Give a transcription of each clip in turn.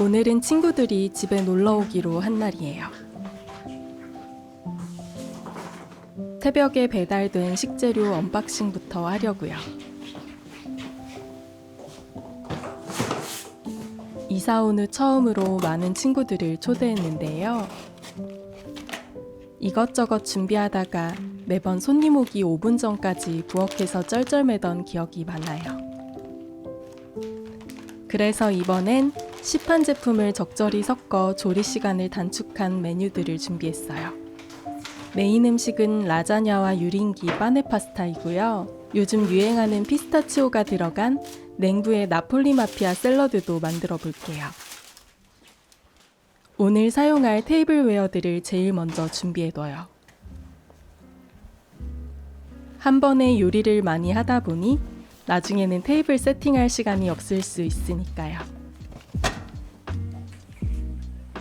오늘은 친구들이 집에 놀러 오기로 한 날이에요. 새벽에 배달된 식재료 언박싱부터 하려고요. 이사 온 후 처음으로 많은 친구들을 초대했는데요. 이것저것 준비하다가 매번 손님 오기 5분 전까지 부엌에서 쩔쩔매던 기억이 많아요. 그래서 이번엔 시판 제품을 적절히 섞어 조리 시간을 단축한 메뉴들을 준비했어요. 메인 음식은 라자냐와 유린기 빠네 파스타이고요. 요즘 유행하는 피스타치오가 들어간 냉부의 나폴리 마피아 샐러드도 만들어 볼게요. 오늘 사용할 테이블웨어들을 제일 먼저 준비해둬요. 한 번에 요리를 많이 하다 보니 나중에는 테이블 세팅할 시간이 없을 수 있으니까요.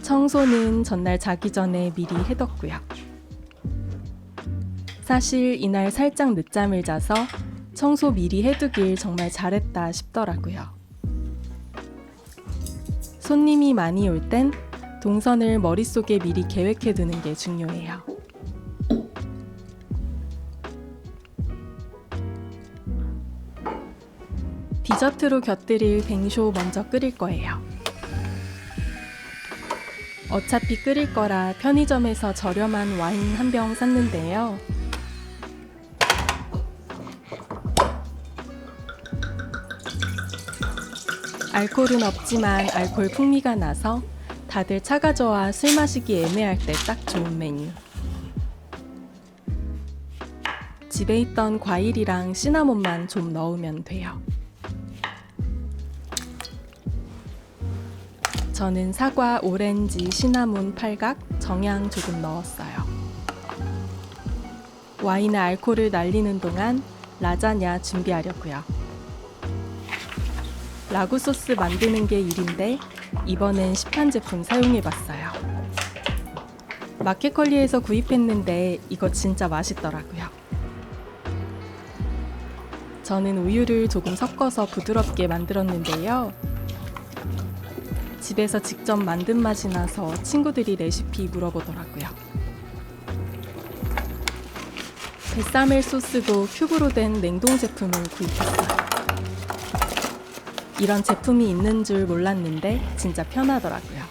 청소는 전날 자기 전에 미리 해뒀고요. 사실 이날 살짝 늦잠을 자서 청소 미리 해두길 정말 잘했다 싶더라고요. 손님이 많이 올 땐 동선을 머릿속에 미리 계획해두는 게 중요해요. 디저트로 곁들일 뱅쇼 먼저 끓일 거예요. 어차피 끓일 거라 편의점에서 저렴한 와인 한 병 샀는데요. 알코올은 없지만 알코올 풍미가 나서 다들 차가져와 술 마시기 애매할 때 딱 좋은 메뉴. 집에 있던 과일이랑 시나몬만 좀 넣으면 돼요. 저는 사과, 오렌지, 시나몬, 팔각, 정향 조금 넣었어요. 와인의 알코올을 날리는 동안 라자냐 준비하려고요. 라구 소스 만드는 게 일인데 이번엔 시판 제품 사용해봤어요. 마켓컬리에서 구입했는데 이거 진짜 맛있더라고요. 저는 우유를 조금 섞어서 부드럽게 만들었는데요. 집에서 직접 만든 맛이 나서 친구들이 레시피 물어보더라고요. 베사멜 소스도 큐브로 된 냉동 제품을 구입했어요. 이런 제품이 있는 줄 몰랐는데 진짜 편하더라고요.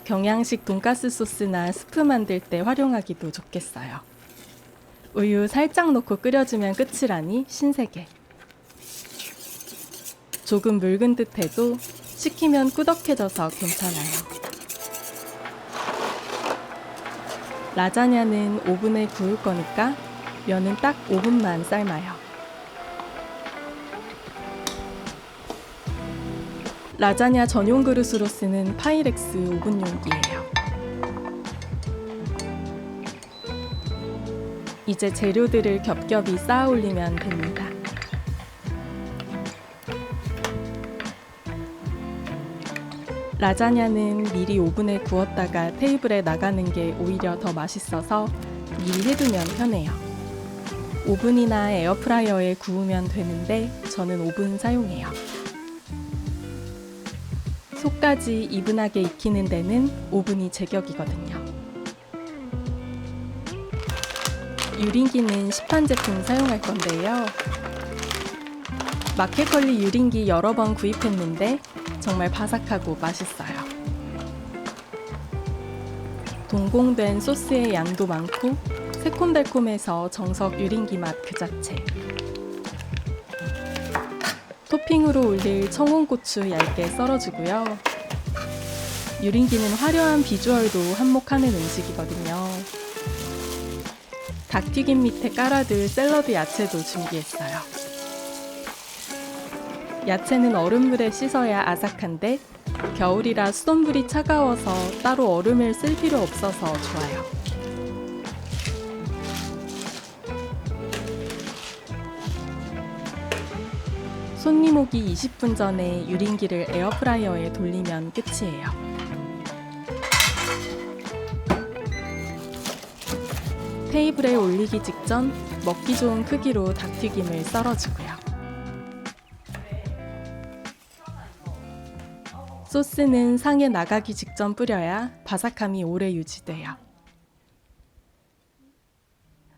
경양식 돈가스 소스나 스프 만들 때 활용하기도 좋겠어요. 우유 살짝 넣고 끓여주면 끝이라니 신세계. 조금 묽은 듯해도 식히면 꾸덕해져서 괜찮아요. 라자냐는 오븐에 구울 거니까 면은 딱 5분만 삶아요. 라자냐 전용 그릇으로 쓰는 파이렉스 오븐 용기예요. 이제 재료들을 겹겹이 쌓아 올리면 됩니다. 라자냐는 미리 오븐에 구웠다가 테이블에 나가는 게 오히려 더 맛있어서 미리 해두면 편해요. 오븐이나 에어프라이어에 구우면 되는데 저는 오븐 사용해요. 속까지 이분하게 익히는 데는 오븐이 제격이거든요. 유린기는 시판 제품 사용할 건데요. 마켓컬리 유린기 여러 번 구입했는데 정말 바삭하고 맛있어요. 동공된 소스의 양도 많고 새콤달콤해서 정석 유린기 맛 그 자체. 토핑으로 올릴 청홍고추 얇게 썰어주고요. 유린기는 화려한 비주얼도 한몫하는 음식이거든요. 닭튀김 밑에 깔아둘 샐러드 야채도 준비했어요. 야채는 얼음물에 씻어야 아삭한데 겨울이라 수돗물이 차가워서 따로 얼음을 쓸 필요 없어서 좋아요. 손님 오기 20분 전에 유린기를 에어프라이어에 돌리면 끝이에요. 테이블에 올리기 직전 먹기 좋은 크기로 닭튀김을 썰어주고요. 소스는 상에 나가기 직전 뿌려야 바삭함이 오래 유지돼요.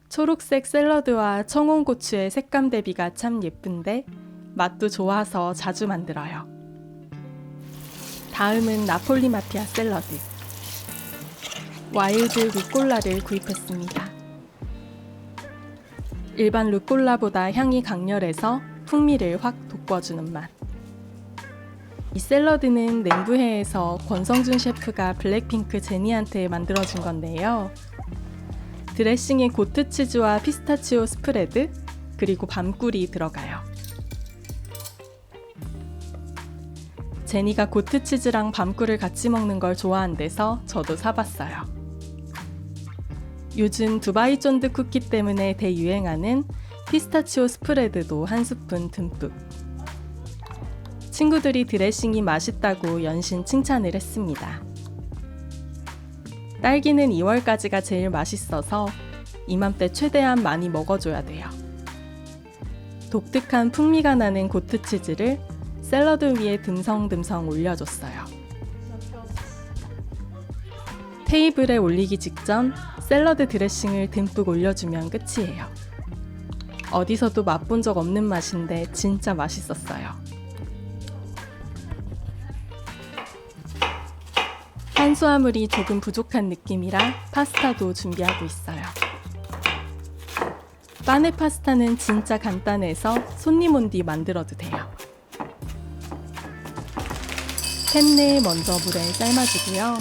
초록색 샐러드와 청홍고추의 색감 대비가 참 예쁜데 맛도 좋아서 자주 만들어요. 다음은 나폴리 마피아 샐러드. 와일드 루꼴라를 구입했습니다. 일반 루꼴라보다 향이 강렬해서 풍미를 확 돋궈주는 맛. 이 샐러드는 냉부해에서 권성준 셰프가 블랙핑크 제니한테 만들어준 건데요. 드레싱에 고트치즈와 피스타치오 스프레드, 그리고 밤꿀이 들어가요. 제니가 고트치즈랑 밤꿀을 같이 먹는 걸 좋아한대서 저도 사봤어요. 요즘 두바이 쫀드 쿠키 때문에 대유행하는 피스타치오 스프레드도 한 스푼 듬뿍. 친구들이 드레싱이 맛있다고 연신 칭찬을 했습니다. 딸기는 2월까지가 제일 맛있어서 이맘때 최대한 많이 먹어줘야 돼요. 독특한 풍미가 나는 고트치즈를 샐러드 위에 듬성듬성 올려줬어요. 테이블에 올리기 직전 샐러드 드레싱을 듬뿍 올려주면 끝이에요. 어디서도 맛본 적 없는 맛인데 진짜 맛있었어요. 탄수화물이 조금 부족한 느낌이라 파스타도 준비하고 있어요. 빠네 파스타는 진짜 간단해서 손님 온 뒤 만들어도 돼요. 팬내에 먼저 물에 삶아주고요.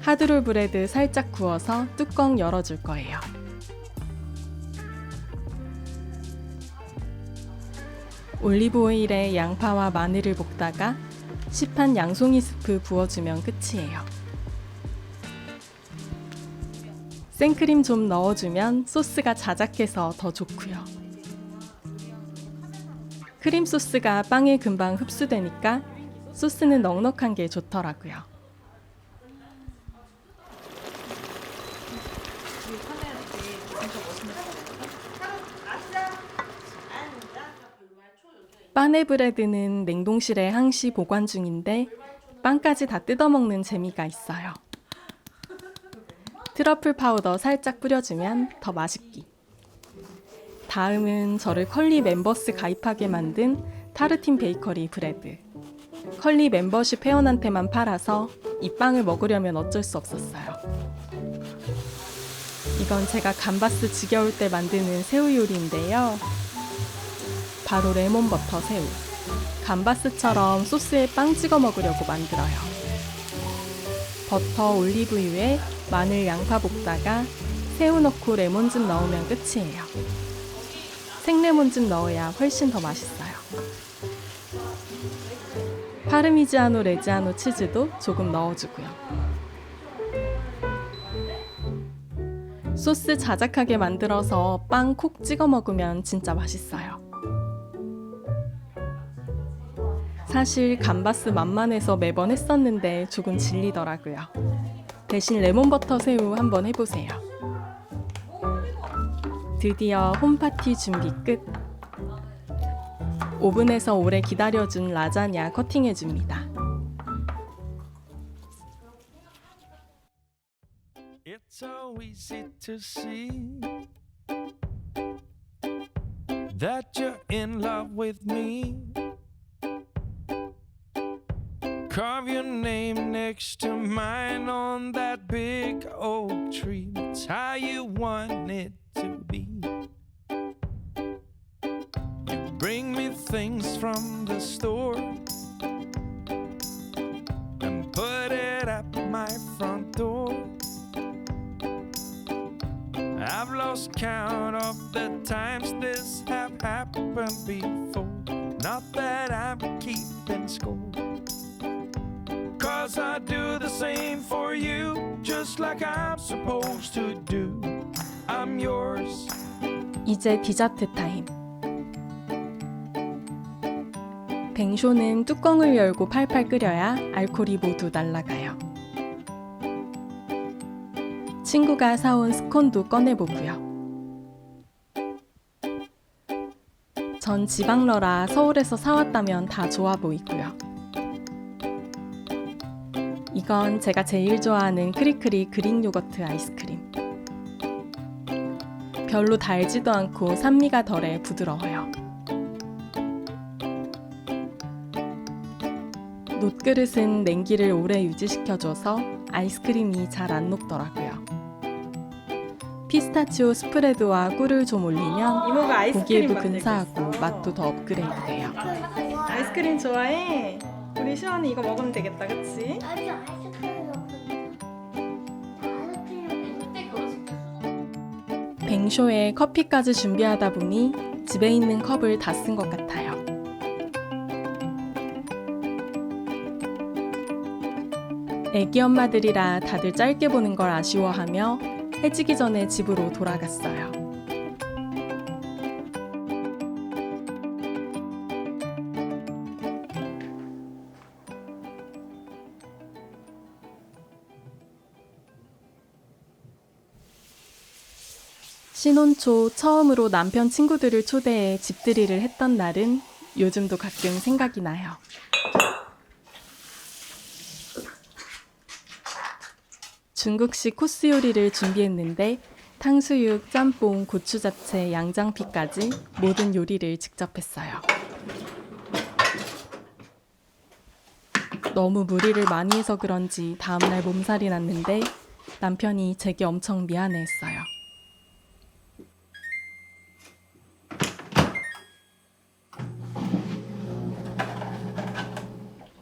하드롤 브레드 살짝 구워서 뚜껑 열어줄 거예요. 올리브 오일에 양파와 마늘을 볶다가 시판 양송이 스프 부어주면 끝이에요. 생크림 좀 넣어주면 소스가 자작해서 더 좋고요. 크림 소스가 빵에 금방 흡수되니까 소스는 넉넉한 게 좋더라고요. 빠네 브레드는 냉동실에 항시 보관 중인데 빵까지 다 뜯어먹는 재미가 있어요. 트러플 파우더 살짝 뿌려주면 더 맛있기. 다음은 저를 컬리 멤버스 가입하게 만든 타르틴 베이커리 브레드. 컬리 멤버십 회원한테만 팔아서 이 빵을 먹으려면 어쩔 수 없었어요. 이건 제가 감바스 지겨울 때 만드는 새우 요리인데요. 바로 레몬버터 새우. 감바스처럼 소스에 빵 찍어 먹으려고 만들어요. 버터, 올리브유에 마늘, 양파 볶다가 새우 넣고 레몬즙 넣으면 끝이에요. 생레몬즙 넣어야 훨씬 더 맛있어요. 파르미지아노 레지아노 치즈도 조금 넣어주고요. 소스 자작하게 만들어서 빵 콕 찍어 먹으면 진짜 맛있어요. 사실 감바스 맛만 해서 매번 했었는데 조금 질리더라고요. 대신 레몬버터 새우 한번 해보세요. 드디어 홈파티 준비 끝! 오븐에서 오래 기다려준 라자냐 커팅해줍니다. It's so easy to see that you're in love with me. Carve your name next to mine on that big oak tree. It's how you want it to be. You bring me things from the store and put it at my front door. I've lost count of the times this have happened before. Not that I'm keeping score, 'cause I do the same for you, just like I'm supposed to do. I'm yours. 이제 디저트 타임. 뱅쇼는 뚜껑을 열고 팔팔 끓여야 알코올이 모두 날아가요. 친구가 사온 스콘도 꺼내보고요. 전 지방러라 서울에서 사왔다면 다 좋아 보이고요. 이건 제가 제일 좋아하는 크리크리 그릭 요거트 아이스크림. 별로 달지도 않고 산미가 덜해 부드러워요. 놋그릇은 냉기를 오래 유지시켜줘서 아이스크림이 잘 안 녹더라고요. 피스타치오 스프레드와 꿀을 좀 올리면 이모가 아이스크림 보기에도 근사하고 만들고 있어. 맛도 더 업그레이드 돼요. 아이스크림 좋아해? 우리 시원이 이거 먹으면 되겠다, 그치? 아니 아이스크림 먹는다. 아이스크림 뱅쇼에 커피까지 준비하다 보니 집에 있는 컵을 다 쓴 것 같아요. 애기 엄마들이라 다들 짧게 보는 걸 아쉬워하며 해지기 전에 집으로 돌아갔어요. 신혼 초 처음으로 남편 친구들을 초대해 집들이를 했던 날은 요즘도 가끔 생각이 나요. 중국식 코스 요리를 준비했는데 탕수육, 짬뽕, 고추 잡채, 양장피까지 모든 요리를 직접 했어요. 너무 무리를 많이 해서 그런지 다음날 몸살이 났는데 남편이 제게 엄청 미안해했어요.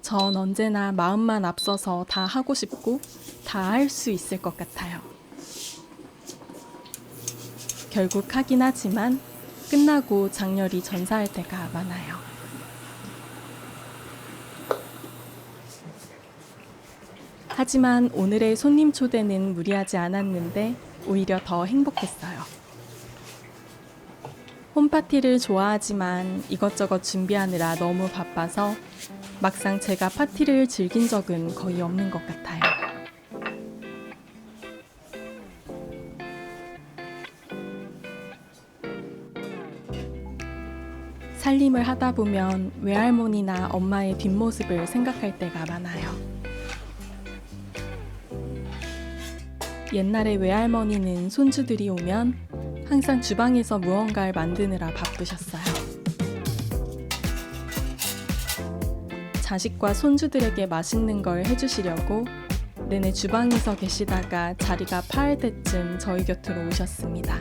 전 언제나 마음만 앞서서 다 하고 싶고 다 할 수 있을 것 같아요. 결국 하긴 하지만 끝나고 장렬히 전사할 때가 많아요. 하지만 오늘의 손님 초대는 무리하지 않았는데 오히려 더 행복했어요. 홈파티를 좋아하지만 이것저것 준비하느라 너무 바빠서 막상 제가 파티를 즐긴 적은 거의 없는 것 같아요. 살림을 하다 보면 외할머니나 엄마의 뒷모습을 생각할 때가 많아요. 옛날에 외할머니는 손주들이 오면 항상 주방에서 무언가를 만드느라 바쁘셨어요. 자식과 손주들에게 맛있는 걸 해주시려고 내내 주방에서 계시다가 자리가 파할 때쯤 저희 곁으로 오셨습니다.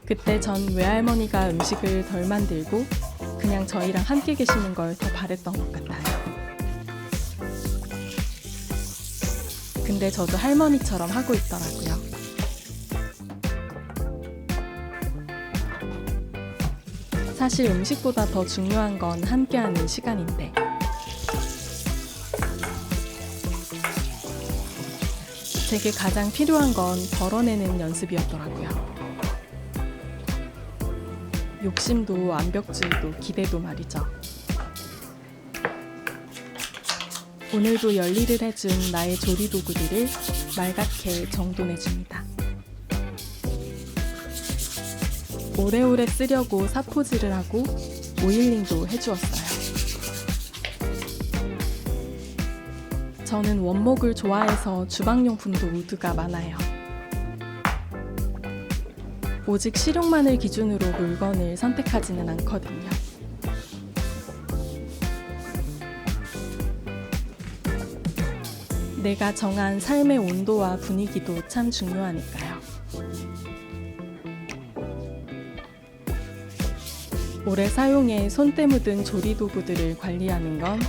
그때 전 외할머니가 음식을 덜 만들고 그냥 저희랑 함께 계시는 걸 더 바랬던 것 같아요. 근데 저도 할머니처럼 하고 있더라고요. 사실 음식보다 더 중요한 건 함께하는 시간인데. 제게 가장 필요한 건 덜어내는 연습이었더라고요. 욕심도 완벽주의도 기대도 말이죠. 오늘도 열일을 해준 나의 조리도구들을 말갛게 정돈해줍니다. 오래오래 쓰려고 사포질을 하고 오일링도 해주었어요. 저는 원목을 좋아해서 주방용품도 우드가 많아요. 오직 실용만을 기준으로 물건을 선택하지는 않거든요. 내가 정한 삶의 온도와 분위기도 참 중요하니까요. 오래 사용해 손때 묻은 조리도구들을 관리하는 건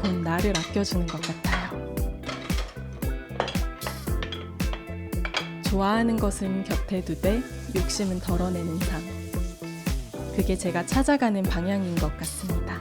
곧 나를 아껴주는 것 같아요. 좋아하는 것은 곁에 두되 욕심은 덜어내는 삶. 그게 제가 찾아가는 방향인 것 같습니다.